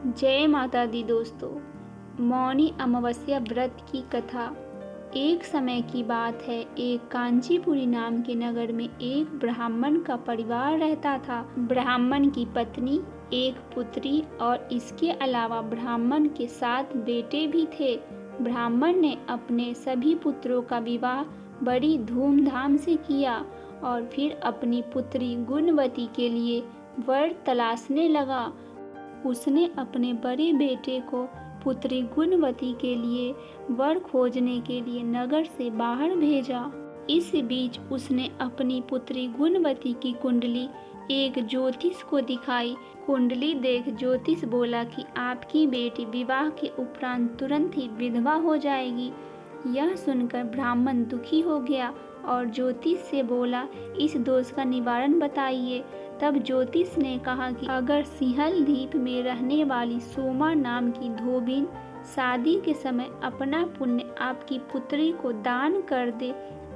जय माता दी दोस्तों। मौनी अमावस्या व्रत की कथा। एक समय की बात है, एक कांचीपुरी नाम के नगर में एक ब्राह्मण का परिवार रहता था। ब्राह्मण की पत्नी, एक पुत्री और इसके अलावा ब्राह्मण के 7 बेटे भी थे। ब्राह्मण ने अपने सभी पुत्रों का विवाह बड़ी धूमधाम से किया और फिर अपनी पुत्री गुणवती के लिए वर तलाशने लगा। उसने अपने बड़े बेटे को पुत्री गुणवती के लिए वर खोजने के लिए नगर से बाहर भेजा। इस बीच उसने अपनी पुत्री गुणवती की कुंडली एक ज्योतिष को दिखाई। कुंडली देख ज्योतिष बोला कि आपकी बेटी विवाह के उपरांत तुरंत ही विधवा हो जाएगी। यह सुनकर ब्राह्मण दुखी हो गया और ज्योतिष से बोला, इस दोष का निवारण बताइए। तब ज्योतिष ने कहा कि अगर सिंहल द्वीप में रहने वाली सोमा नाम की धोबिन शादी के समय अपना पुण्य आपकी पुत्री को दान कर दे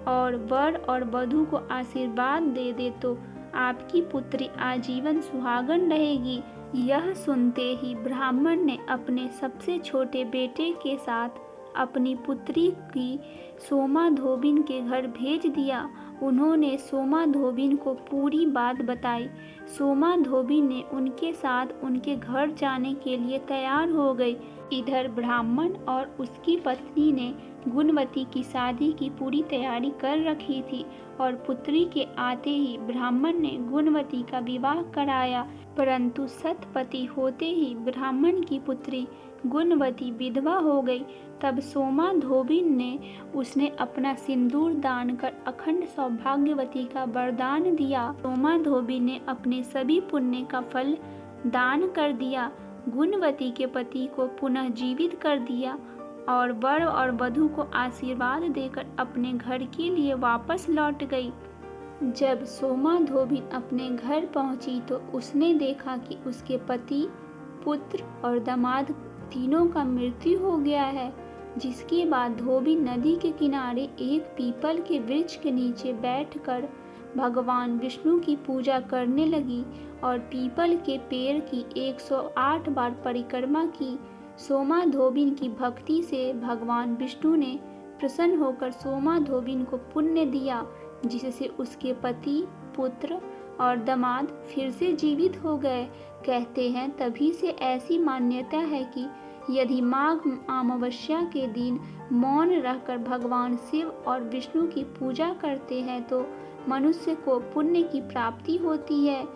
और वर और वधू को आशीर्वाद दे दे तो आपकी पुत्री आजीवन सुहागन रहेगी। यह सुनते ही ब्राह्मण ने अपने सबसे छोटे बेटे के साथ अपनी पुत्री की सोमा धोबिन के घर भेज दिया। उन्होंने सोमा धोबिन को पूरी बात बताई। सोमा धोबिन ने उनके साथ उनके घर जाने के लिए तैयार हो गई। इधर ब्राह्मण और उसकी पत्नी ने गुणवती की शादी की पूरी तैयारी कर रखी थी और पुत्री के आते ही ब्राह्मण ने गुणवती का विवाह कराया। परंतु सतपति होते ही ब्राह्मण की पुत्री गुणवती विधवा हो गई। तब सोमा धोबिन ने उसने अपना सिंदूर दान कर अखंड सौभाग्यवती का वरदान दिया। सोमा धोबिन ने अपने सभी पुण्य का फल दान कर दिया, गुणवती के पति को पुनः जीवित कर दिया और वर और वधू को आशीर्वाद देकर अपने घर के लिए वापस लौट गई। जब सोमा धोबिन अपने घर पहुंची तो उसने देखा कि उसके पति, पुत्र और दामाद तीनों का मृत्यु हो गया है। जिसके बाद धोबिन नदी के किनारे एक पीपल के वृक्ष के नीचे बैठकर भगवान विष्णु की पूजा करने लगी और पीपल के पेड़ की 108 बार परिक्रमा की। सोमा धोबिन की भक्ति से भगवान विष्णु ने प्रसन्न होकर सोमा धोबिन को पुण्य दिया, जिससे उसके पति, पुत्र और दामाद फिर से जीवित हो गए। कहते हैं तभी से ऐसी मान्यता है कि यदि माघ अमावस्या के दिन मौन रहकर भगवान शिव और विष्णु की पूजा करते हैं तो मनुष्य को पुण्य की प्राप्ति होती है।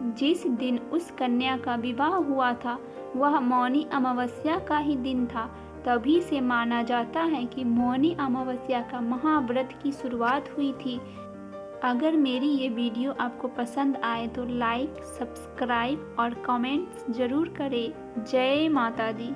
जिस दिन उस कन्या का विवाह हुआ था वह मौनी अमावस्या का ही दिन था। तभी से माना जाता है कि मौनी अमावस्या का महाव्रत की शुरुआत हुई थी। अगर मेरी ये वीडियो आपको पसंद आए तो लाइक, सब्सक्राइब और कमेंट्स जरूर करें। जय माता दी।